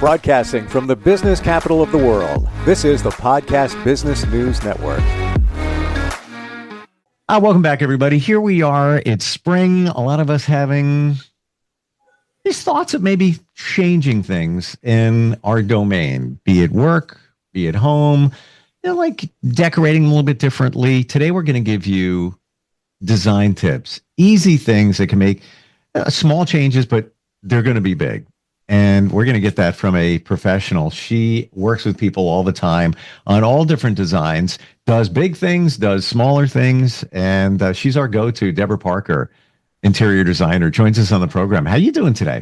Broadcasting from the business capital of the world, this is the Podcast Business News Network. Welcome back, everybody. Here we are. It's spring. A lot of us having these thoughts of maybe changing things in our domain, be it work, be it home, like decorating a little bit differently. Today, we're going to give you design tips, easy things that can make small changes, but they're going to be big. And we're going to get that from a professional. She works with people all the time on all different designs, does big things, does smaller things. And she's our go-to. Deborah Parker, interior designer, joins us on the program. How are you doing today?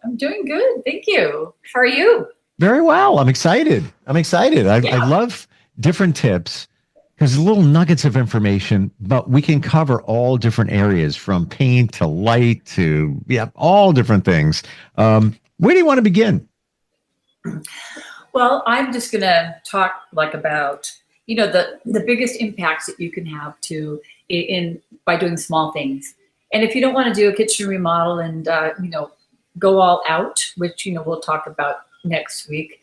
I'm doing good. Thank you. How are you? Very well. I'm excited. I love different tips because little nuggets of information, but we can cover all different areas from paint to light to all different things. Where do you want to begin? Well, I'm just going to talk about, the biggest impacts that you can have by doing small things. And if you don't want to do a kitchen remodel and, go all out, which, we'll talk about next week,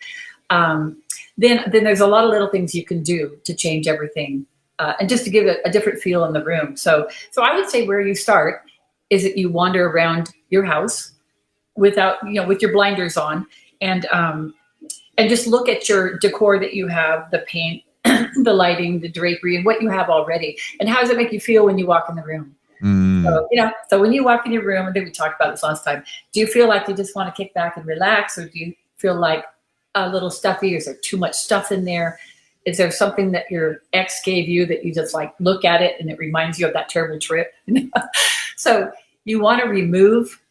then there's a lot of little things you can do to change everything and just to give it a different feel in the room. So I would say where you start is that you wander around your house without, with your blinders on and just look at your decor that you have, the paint, the lighting, the drapery, and what you have already. And how does it make you feel when you walk in the room? So when you walk in your room, I think we talked about this last time, do you feel like you just want to kick back and relax, or do you feel like a little stuffy? Is there too much stuff in there? Is there something that your ex gave you that you just look at it and it reminds you of that terrible trip? So you want to remove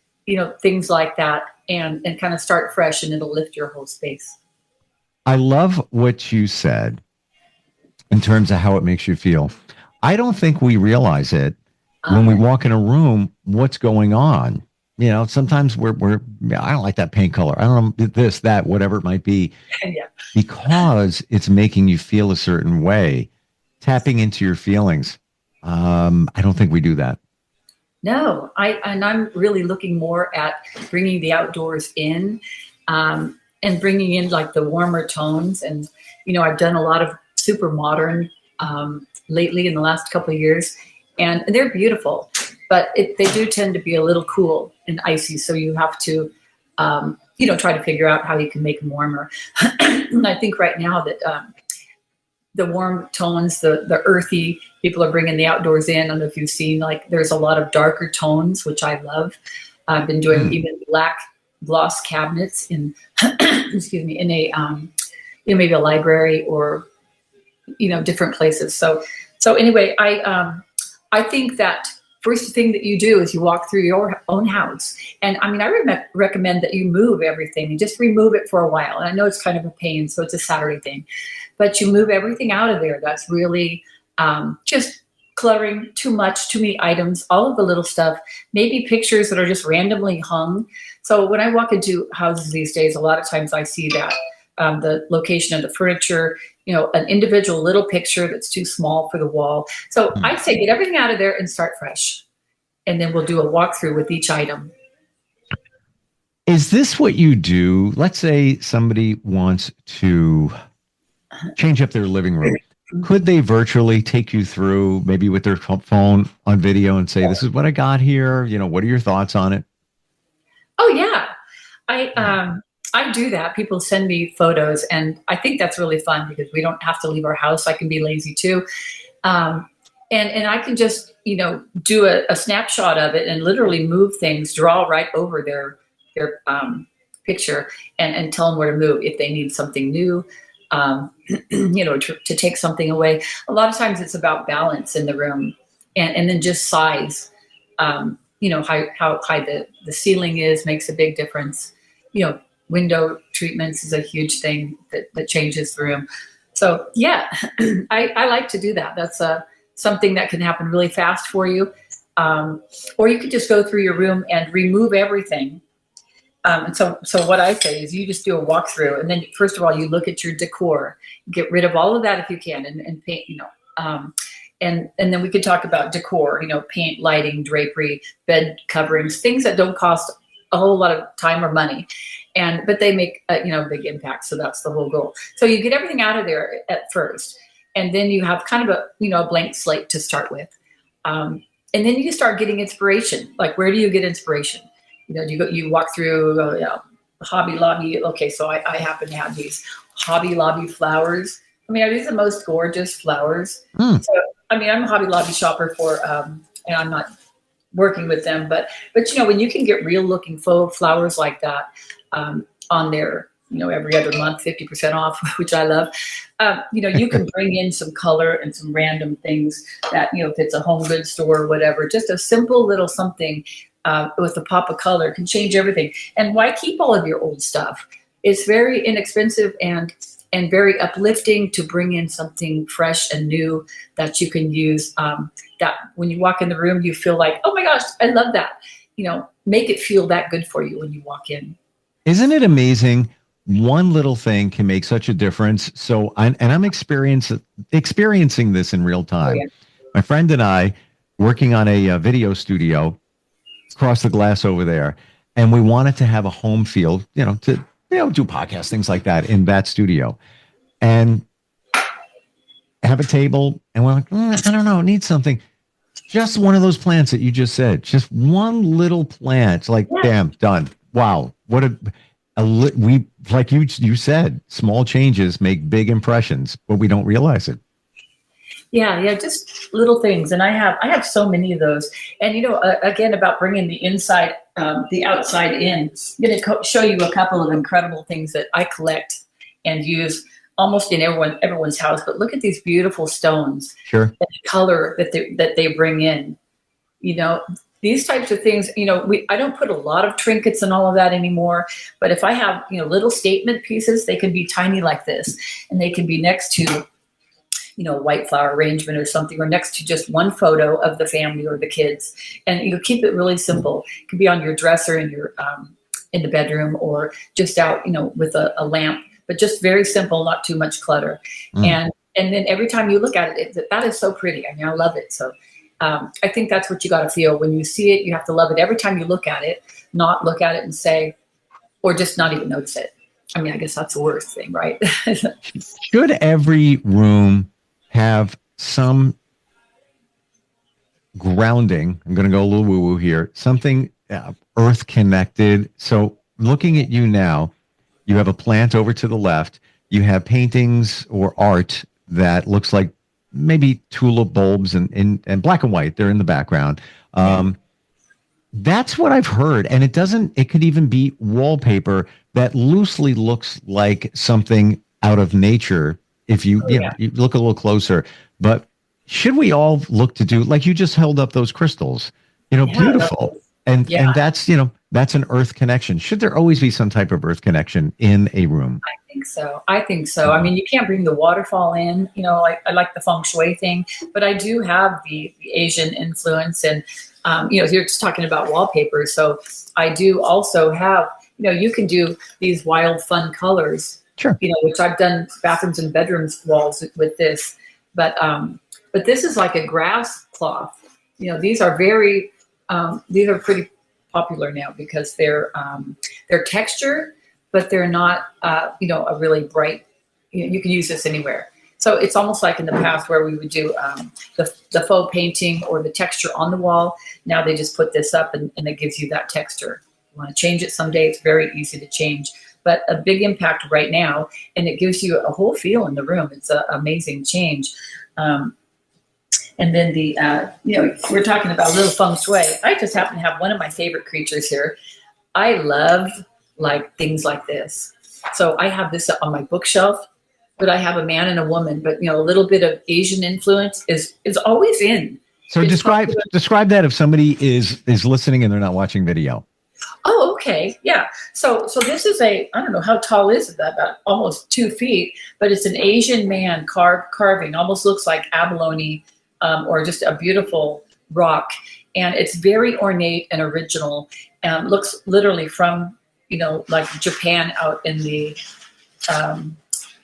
things like that and kind of start fresh, and it'll lift your whole space. I love what you said in terms of how it makes you feel. I don't think we realize it when we walk in a room, what's going on. Sometimes we're I don't like that paint color. I don't know, this, that, whatever it might be, because it's making you feel a certain way, tapping into your feelings. I don't think we do that. No, I'm really looking more at bringing the outdoors in and bringing in the warmer tones. And, I've done a lot of super modern lately in the last couple of years, and they're beautiful, but they do tend to be a little cool and icy. So you have to, try to figure out how you can make them warmer. And I think right now that the warm tones, the earthy, people are bringing the outdoors in. I don't know if you've seen, there's a lot of darker tones, which I love. I've been doing even black gloss cabinets in, in a, maybe a library or, different places. So anyway, I think that first thing that you do is you walk through your own house. And I recommend that you move everything and just remove it for a while. And I know it's kind of a pain, so it's a Saturday thing, but you move everything out of there. That's really just cluttering, too many items, all of the little stuff, maybe pictures that are just randomly hung. So when I walk into houses these days, a lot of times I see that the location of the furniture, an individual little picture that's too small for the wall. So I'd say get everything out of there and start fresh. And then we'll do a walkthrough with each item. Is this what you do? Let's say somebody wants to change up their living room. Could they virtually take you through, maybe with their phone on video, and say, this is what I got here? What are your thoughts on it? Oh, yeah. I do that. People send me photos, and I think that's really fun because we don't have to leave our house. I can be lazy too. And I can just, do a snapshot of it and literally move things, draw right over their picture and tell them where to move if they need something new, to take something away. A lot of times it's about balance in the room and then just size, how high the ceiling is makes a big difference. Window treatments is a huge thing that changes the room. So yeah, I like to do that. That's something that can happen really fast for you. Or you could just go through your room and remove everything. And so what I say is you just do a walkthrough, and then first of all, you look at your decor, get rid of all of that if you can, and paint, and then we could talk about decor, paint, lighting, drapery, bed coverings, things that don't cost a whole lot of time or money. but they make a big impact. So that's the whole goal. So you get everything out of there at first, and then you have kind of a blank slate to start with, and then you start getting inspiration. Like, where do you get inspiration? You walk through Hobby Lobby. Okay, so I happen to have these Hobby Lobby flowers. I mean, are these the most gorgeous flowers? So, I mean, I'm a Hobby Lobby shopper and I'm not working with them, but when you can get real looking faux flowers like that on there, every other month, 50% off, which I love. You can bring in some color and some random things that, if it's a home goods store or whatever, just a simple little something with a pop of color can change everything. And why keep all of your old stuff? It's very inexpensive and very uplifting to bring in something fresh and new that you can use. That when you walk in the room, you feel like, oh my gosh, I love that. Make it feel that good for you when you walk in. Isn't it amazing? One little thing can make such a difference. So, I'm experiencing this in real time. Oh, yeah. My friend and I working on a video studio across the glass over there, and we wanted to have a home feel, to do podcasts, things like that in that studio, and have a table. And we're like, I don't know, need something. Just one of those plants that you just said. Just one little plant, like, bam, done. Wow, what we like you said, small changes make big impressions, but we don't realize it. Yeah, just little things, and I have so many of those. And again, about bringing the inside, the outside in. I'm going to show you a couple of incredible things that I collect and use almost in everyone's house. But look at these beautiful stones. Sure. And the color that they bring in. These types of things. I don't put a lot of trinkets and all of that anymore. But if I have little statement pieces, they can be tiny like this, and they can be next to white flower arrangement or something, or next to just one photo of the family or the kids. And you keep it really simple. It could be on your dresser in your in the bedroom, or just out, with a lamp, but just very simple, not too much clutter. And then every time you look at it, that is so pretty. I mean, I love it. So I think that's what you got to feel when you see it. You have to love it every time you look at it, not look at it and say, or just not even notice it. I mean, I guess that's the worst thing, right? Should every room have some grounding? I'm going to go a little woo-woo here. Something earth connected. So looking at you now, you have a plant over to the left. You have paintings or art that looks like maybe tulip bulbs and black and white. They're in the background. That's what I've heard. And it could even be wallpaper that loosely looks like something out of nature. If you look a little closer, but should we all look to do, like you just held up those crystals, beautiful. And that's, that's an earth connection. Should there always be some type of earth connection in a room? I think so. I mean, you can't bring the waterfall in, I like the feng shui thing, but I do have the Asian influence, and, you're just talking about wallpaper. So I do also have, you can do these wild, fun colors. Sure. Which I've done bathrooms and bedrooms walls with this, but this is like a grass cloth. These are pretty popular now because they're texture, but they're not, a really bright. You can use this anywhere. So it's almost like in the past where we would do the faux painting or the texture on the wall. Now they just put this up and it gives you that texture. You want to change it someday? It's very easy to change. But a big impact right now, and it gives you a whole feel in the room. It's an amazing change. And then we're talking about little feng shui. I just happen to have one of my favorite creatures here. I love things like this. So I have this on my bookshelf, but I have a man and a woman. But a little bit of Asian influence is always in. So describe that if somebody is listening and they're not watching video. Oh, okay. Yeah. So this is I don't know, how tall is it? About almost 2 feet, but it's an Asian man carving, almost looks like abalone, or just a beautiful rock. And it's very ornate and original, and looks literally from, like Japan out in the, out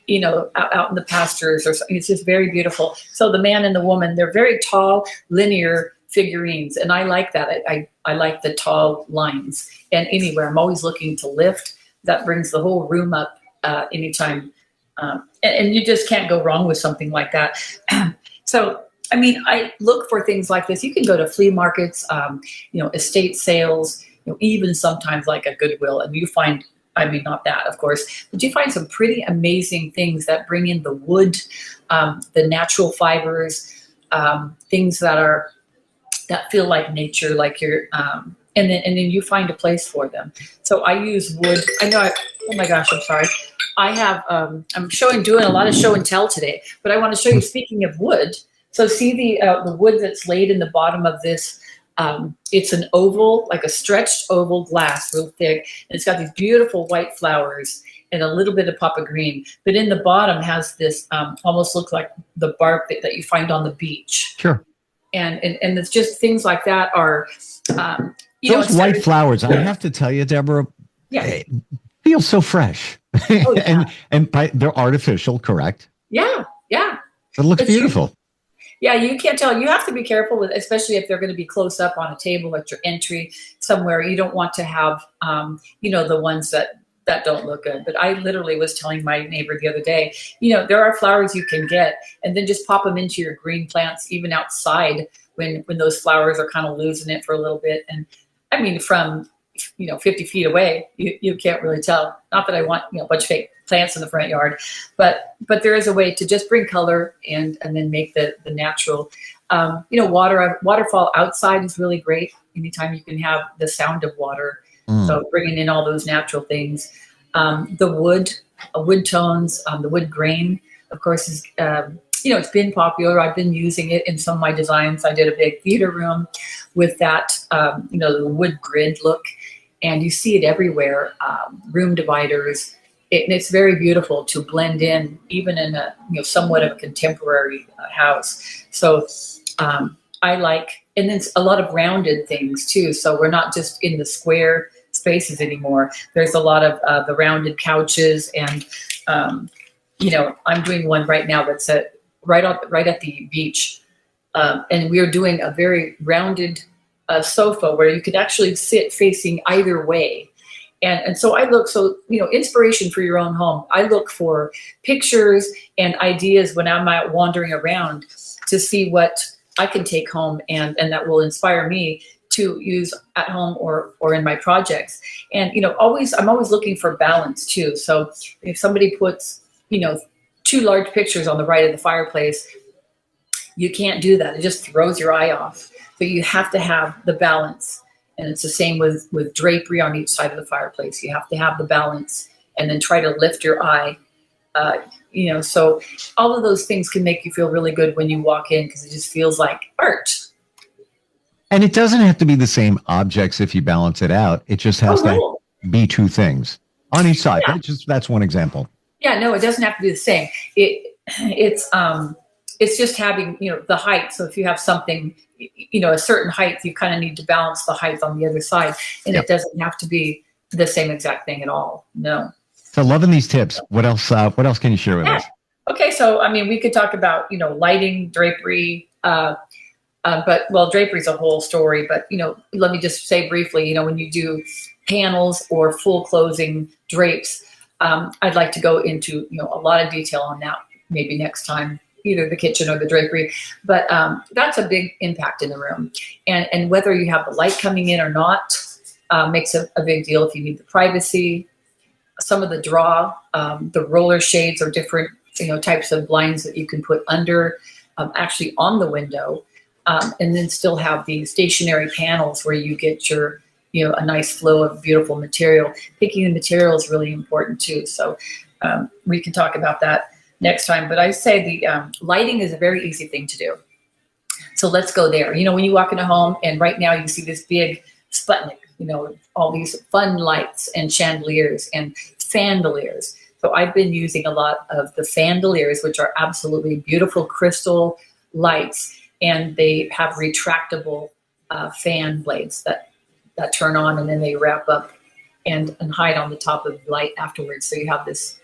in the pastures or something. It's just very beautiful. So the man and the woman, they're very tall, linear figurines. And I like that. I like the tall lines. And anywhere, I'm always looking to lift that brings the whole room up anytime. And you just can't go wrong with something like that. So, I mean, I look for things like this. You can go to flea markets, estate sales, even sometimes like a Goodwill, and you find, I mean, not that, of course, but you find some pretty amazing things that bring in the wood, the natural fibers, things that feel like nature, like and then you find a place for them. So I use wood. Oh my gosh, I'm sorry. I have, I'm doing a lot of show and tell today, but I want to show you, speaking of wood. So see the wood that's laid in the bottom of this. It's an oval, like a stretched oval glass, real thick. And it's got these beautiful white flowers and a little bit of papa green. But in the bottom has this, almost looks like the bark that you find on the beach. Sure. And it's just things like that are, those white flowers, I have to tell you, Deborah, yeah, feel so fresh. Oh, yeah. and they're artificial, correct? Yeah. It looks beautiful. Yeah, you can't tell. You have to be careful with, especially if they're going to be close up on a table at your entry somewhere. You don't want to have, the ones that don't look good. But I literally was telling my neighbor the other day, there are flowers you can get, and then just pop them into your green plants, even outside when those flowers are kind of losing it for a little bit. And I mean, from 50 feet away, you can't really tell. Not that I want a bunch of fake plants in the front yard, but there is a way to just bring color and then make the natural. Waterfall outside is really great. Anytime you can have the sound of water, so bringing in all those natural things. The wood tones, the wood grain, of course, is it's been popular. I've been using it in some of my designs. I did a big theater room with that, the wood grid look, and you see it everywhere. Room dividers. And it's very beautiful to blend in, even in a somewhat of a contemporary house. So I like, and then a lot of rounded things too. So we're not just in the square spaces anymore. There's a lot of the rounded couches, and I'm doing one right now that's right at the beach, and we're doing a very rounded sofa where you could actually sit facing either way. And so I look, inspiration for your own home. I look for pictures and ideas when I'm out wandering around to see what I can take home and that will inspire me to use at home or in my projects. And, I'm always looking for balance too. So if somebody puts, 2 large pictures on the right of the fireplace, you can't do that. It just throws your eye off. So you have to have the balance. And it's the same with drapery on each side of the fireplace. You have to have the balance and then try to lift your eye. So all of those things can make you feel really good when you walk in, because it just feels like art. And it doesn't have to be the same objects if you balance it out. It just has to be 2 things on each side. Yeah. That's one example. Yeah, no, it doesn't have to be the same. It's just having, the height. So if you have something, a certain height, you kind of need to balance the height on the other side. And It doesn't have to be the same exact thing at all. No. So loving these tips. What else can you share with us? Okay. So, we could talk about, lighting, drapery, drapery is a whole story, but, let me just say briefly, when you do panels or full closing drapes, I'd like to go into, a lot of detail on that maybe next time, either the kitchen or the drapery, but that's a big impact in the room. And whether you have the light coming in or not makes a big deal if you need the privacy. Some of the the roller shades are different, types of blinds that you can put under, actually on the window, and then still have the stationary panels where you get your, a nice flow of beautiful material. Picking the material is really important too. So we can talk about that next time. But I say the lighting is a very easy thing to do. So let's go there. When you walk in a home and right now you see this big Sputnik, all these fun lights and chandeliers and fandeliers. So I've been using a lot of the fandeliers, which are absolutely beautiful crystal lights, and they have retractable fan blades that turn on, and then they wrap up and hide on the top of the light afterwards. So you have this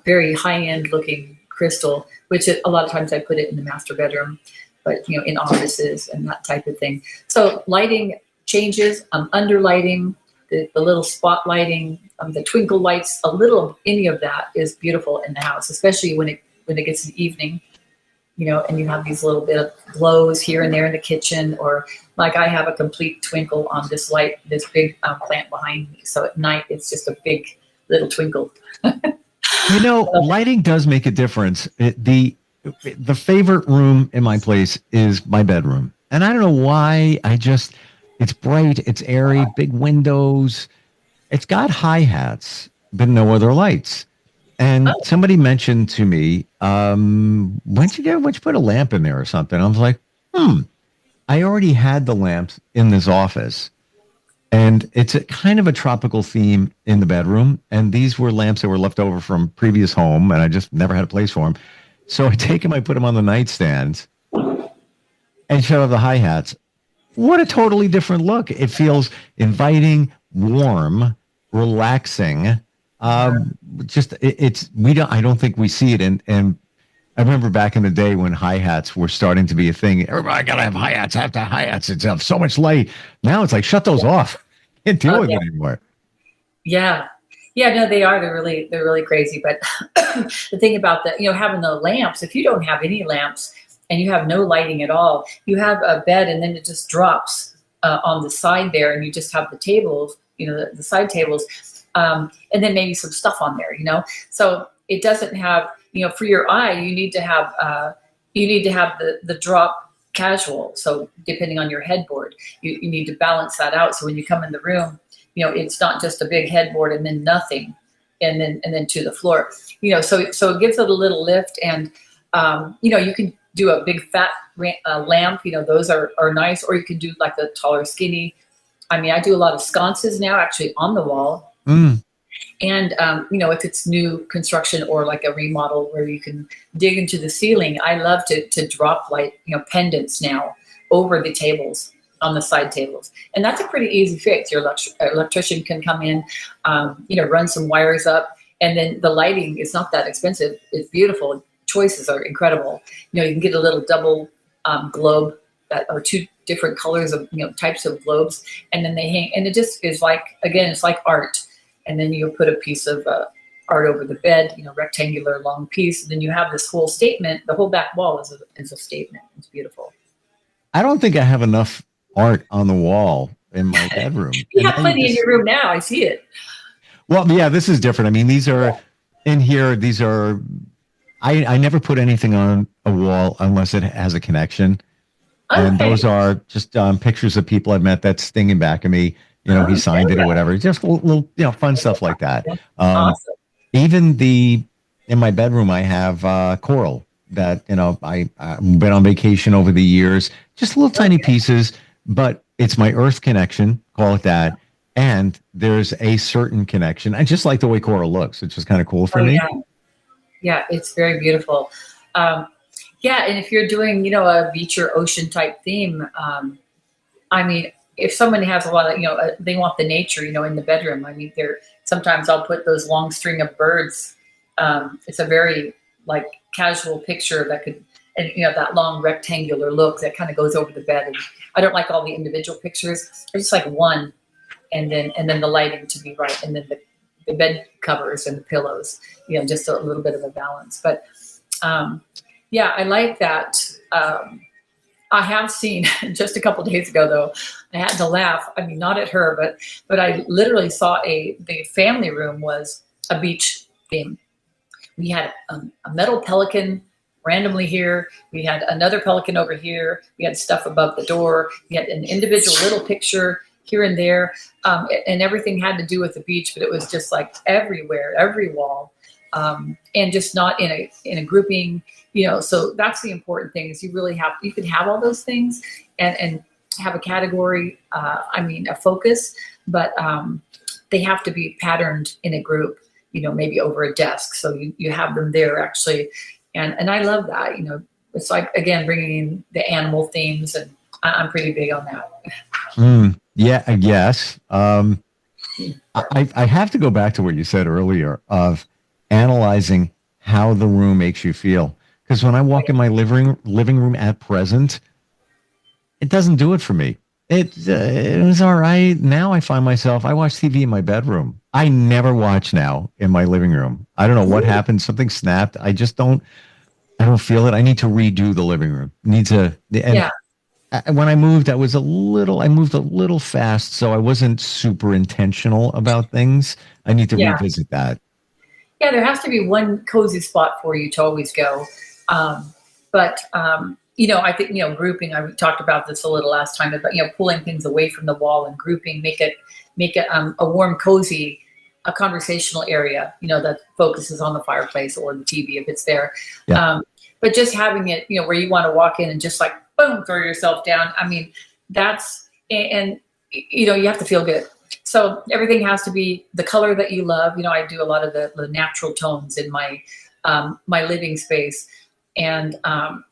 very high-end looking crystal, which a lot of times I put it in the master bedroom, but in offices and that type of thing. So lighting changes, underlighting, the little spotlighting, the twinkle lights, a little of any of that is beautiful in the house, especially when it gets in the evening, and you have these little bit of glows here and there in the kitchen, or like I have a complete twinkle on this light, this big plant behind me. So at night, it's just a big little twinkle. Lighting does make a difference. The favorite room in my place is my bedroom. And I don't know why. It's bright, it's airy, big windows. It's got hi-hats, but no other lights. And somebody mentioned to me, when'd you put a lamp in there or something? I was like, I already had the lamps in this office. And it's a kind of a tropical theme in the bedroom. And these were lamps that were left over from previous home, and I just never had a place for them. So I take them, I put them on the nightstand and shut off the hi-hats. What a totally different look. It feels inviting, warm, relaxing. I don't think we see it. And I remember back in the day when hi-hats were starting to be a thing. Everybody got to have hi-hats, have to have hi-hats. It's have so much light. Now it's like, shut those off. Can't deal with it anymore. Yeah. Yeah, no, they are. They're really crazy. But the thing about having the lamps, if you don't have any lamps and you have no lighting at all, you have a bed and then it just drops on the side there, and you just have the tables, the side tables, and then maybe some stuff on there, So it doesn't have, for your eye, you need to have the drop casual. So depending on your headboard, you need to balance that out. So when you come in the room, it's not just a big headboard and then nothing, and then to the floor, so it gives it a little lift. And, you can do a big fat lamp, those are nice, or you can do like the taller, skinny. I mean, I do a lot of sconces now actually on the wall. And, if it's new construction or like a remodel where you can dig into the ceiling, I love to drop like, pendants now over the tables, on the side tables. And that's a pretty easy fix. Your electrician can come in, run some wires up, and then the lighting is not that expensive. It's beautiful. Choices are incredible. You can get a little double globe that are two different colors of, types of globes, and then they hang, and it just is like, again, it's like art. And then you put a piece of art over the bed, rectangular long piece. And then you have this whole statement. The whole back wall is a statement. It's beautiful. I don't think I have enough art on the wall in my bedroom. You have plenty in your room now. I see it. Well, yeah, this is different. I mean, these are in here. These are, I never put anything on a wall unless it has a connection. Okay. And those are just pictures of people I've met that's stinging back at me. He signed it or whatever. Just little fun stuff like that. Awesome. Even in my bedroom, I have coral that, I've been on vacation over the years, just little tiny pieces, but it's my earth connection, call it that. And there's a certain connection. I just like the way coral looks. It's just kind of cool for me. Yeah, it's very beautiful. And if you're doing, a beach or ocean type theme, I mean, if someone has a lot of, they want the nature, in the bedroom. I mean, sometimes I'll put those long string of birds. It's a very like casual picture that could, and that long rectangular look that kind of goes over the bed. And I don't like all the individual pictures. I just like one, and then the lighting to be right, and then the bed covers and the pillows. Just a little bit of a balance. But I like that. I have seen just a couple of days ago, though, I had to laugh. I mean, not at her, but I literally saw the family room was a beach theme. We had a metal pelican randomly here. We had another pelican over here. We had stuff above the door. We had an individual little picture here and there, and everything had to do with the beach, but it was just like everywhere, every wall, and just not in a grouping. So that's the important thing is you can have all those things and have a category, a focus, but they have to be patterned in a group, maybe over a desk. So you have them there actually. And I love that, it's like, again, bringing in the animal themes, and I'm pretty big on that. Yeah, I guess. I have to go back to what you said earlier of analyzing how the room makes you feel. Because when I walk in my living room at present, it doesn't do it for me. It was all right. Now I find myself, I watch TV in my bedroom. I never watch now in my living room. I don't know what happened. Something snapped. I don't feel it. I need to redo the living room. And Yeah. when I moved, I moved a little fast. So I wasn't super intentional about things. I need to Yeah. revisit that. Yeah, there has to be one cozy spot for you to always go. But I think, grouping, I talked about this a little last time, but, pulling things away from the wall and grouping, make it a warm, cozy, a conversational area, that focuses on the fireplace or the TV if it's there. Yeah. But just having it, where you want to walk in and just like, boom, throw yourself down. I mean, and you have to feel good. So everything has to be the color that you love. I do a lot of the natural tones in my my living space, and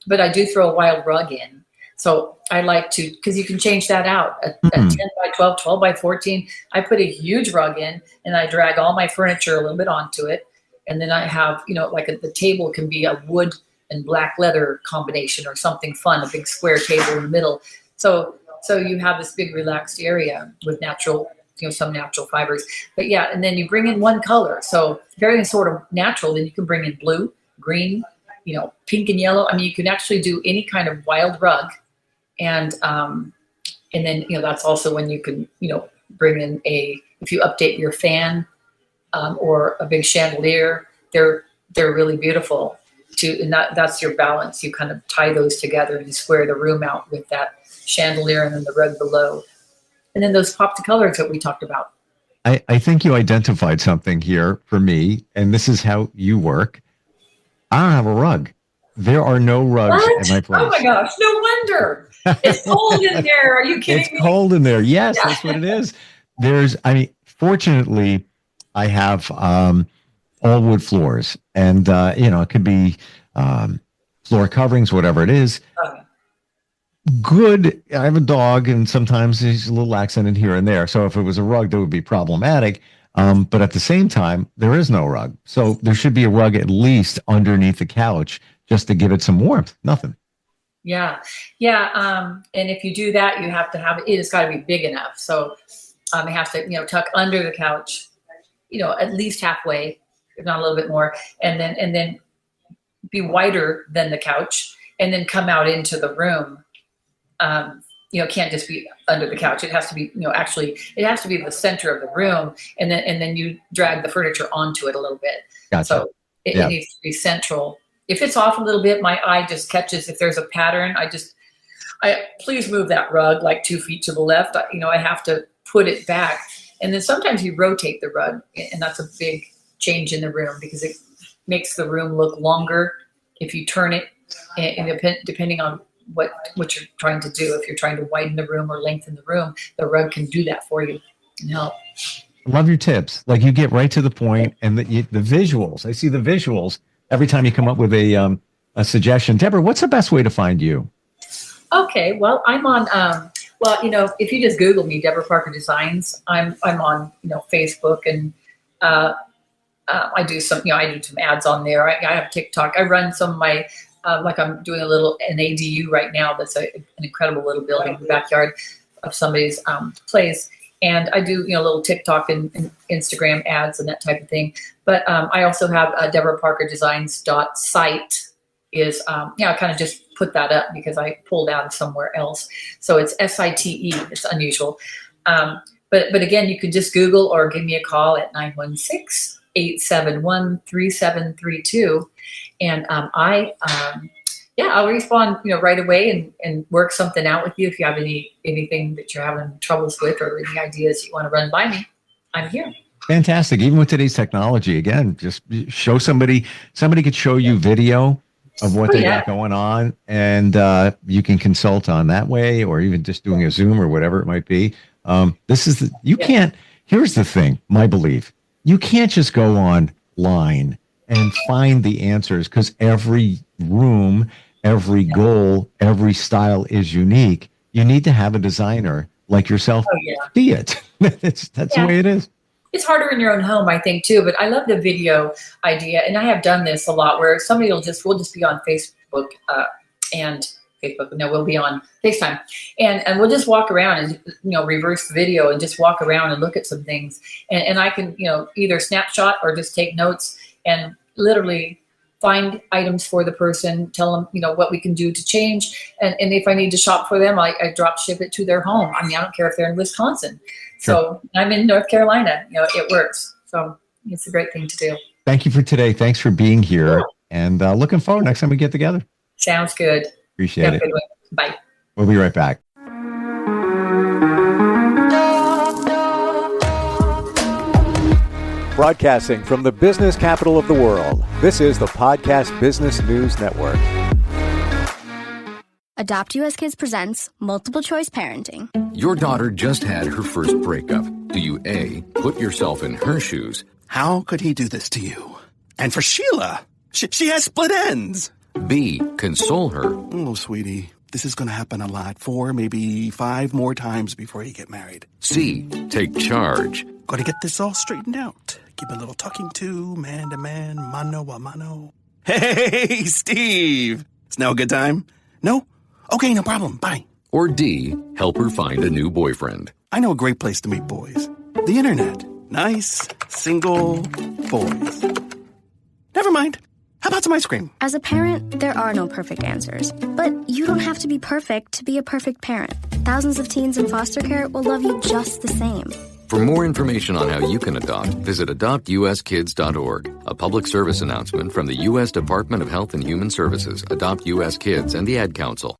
but I do throw a wild rug in. So I like to, because you can change that out. A 10 by 12, 12 by 14. I put a huge rug in, and I drag all my furniture a little bit onto it, and then I have the table can be a wood and black leather combination or something fun, a big square table in the middle. So you have this big relaxed area with natural, some natural fibers. But yeah, and then you bring in one color. So very sort of natural, then you can bring in blue, green, pink and yellow. I mean, you can actually do any kind of wild rug. And then, that's also when you can, bring in if you update your fan or a big chandelier, they're really beautiful too. And that's your balance. You kind of tie those together and you square the room out with that chandelier and then the rug below. And then those pop to colors that we talked about. I think you identified something here for me, and this is how you work. I don't have a rug. There are no rugs at my place. Oh my gosh, no wonder. It's cold in there. Are you kidding me? It's cold in there. Yes, that's what it is. Fortunately, I have all wood floors, and it could be floor coverings, whatever it is. Okay. Good. I have a dog, and sometimes there's a little accident here and there. So if it was a rug, that would be problematic. But at the same time, there is no rug. So there should be a rug at least underneath the couch just to give it some warmth. Nothing. Yeah. Yeah. And if you do that, you have to have it. It's got to be big enough. So it has to, tuck under the couch, at least halfway, if not a little bit more, and then be wider than the couch, and then come out into the room. It can't just be under the couch. It has to be, actually, it has to be the center of the room, and then you drag the furniture onto it a little bit. Gotcha. So it needs to be central. If it's off a little bit, my eye just catches. If there's a pattern, please move that rug like 2 feet to the left. I have to put it back, and then sometimes you rotate the rug, and that's a big change in the room because it makes the room look longer if you turn it, and depending on what you're trying to do. If you're trying to widen the room or lengthen the room, the rug can do that for you and help. Love your tips. Like, you get right to the point, and the visuals. I see the visuals every time you come up with a suggestion. Deborah, what's the best way to find you? Okay, well, I'm on. If you just Google me, Deborah Parker Designs, I'm on Facebook, and I do some ads on there. I have TikTok. I run some of my. Like I'm doing an ADU right now. That's an incredible little building in the backyard of somebody's place. And I do, little TikTok and Instagram ads and that type of thing. But I also have DeborahParkerDesigns.site is, I kind of just put that up because I pulled out of somewhere else. So it's SITE. It's unusual. But again, you can just Google or give me a call at 916-871-3732. And I'll respond, right away and work something out with you. If you have anything that you're having troubles with or any ideas you want to run by me, I'm here. Fantastic. Even with today's technology, again, just show somebody could show you video of what they got going on, and you can consult on that way, or even just doing a Zoom or whatever it might be. Can't, here's the thing, my belief, you can't just go online and find the answers, because every room, every goal, every style is unique. You need to have a designer like yourself see it. That's the way it is. It's harder in your own home, I think, too. But I love the video idea, and I have done this a lot where we'll just be on Facebook and Facebook. No, we'll be on FaceTime, and we'll just walk around and reverse video and just walk around and look at some things, and I can either snapshot or just take notes and literally find items for the person, tell them what we can do to change, and if I need to shop for them, I drop ship it to their home. I mean, I don't care if they're in Wisconsin. Sure. So I'm in North Carolina. It works. So it's a great thing to do. Thank you for today. Thanks for being here. Cool. And looking forward next time we get together. Sounds good. Appreciate it. Good one. Bye. We'll be right back. Broadcasting from the business capital of the world, this is the Podcast Business News Network. Adopt US Kids presents Multiple Choice Parenting. Your daughter just had her first breakup. Do you A, put yourself in her shoes? How could he do this to you? And for Sheila, she has split ends. B, console her? Oh, sweetie, this is going to happen a lot. 4, maybe 5 more times before you get married. C, take charge? Got to get this all straightened out. Give a little talking to, man to man, mano a mano. Hey, Steve! It's now a good time? No? Okay, no problem. Bye. Or D, help her find a new boyfriend? I know a great place to meet boys. The internet. Nice, single boys. Never mind. How about some ice cream? As a parent, there are no perfect answers. But you don't have to be perfect to be a perfect parent. Thousands of teens in foster care will love you just the same. For more information on how you can adopt, visit adoptuskids.org. A public service announcement from the U.S. Department of Health and Human Services, Adopt U.S. Kids, and the Ad Council.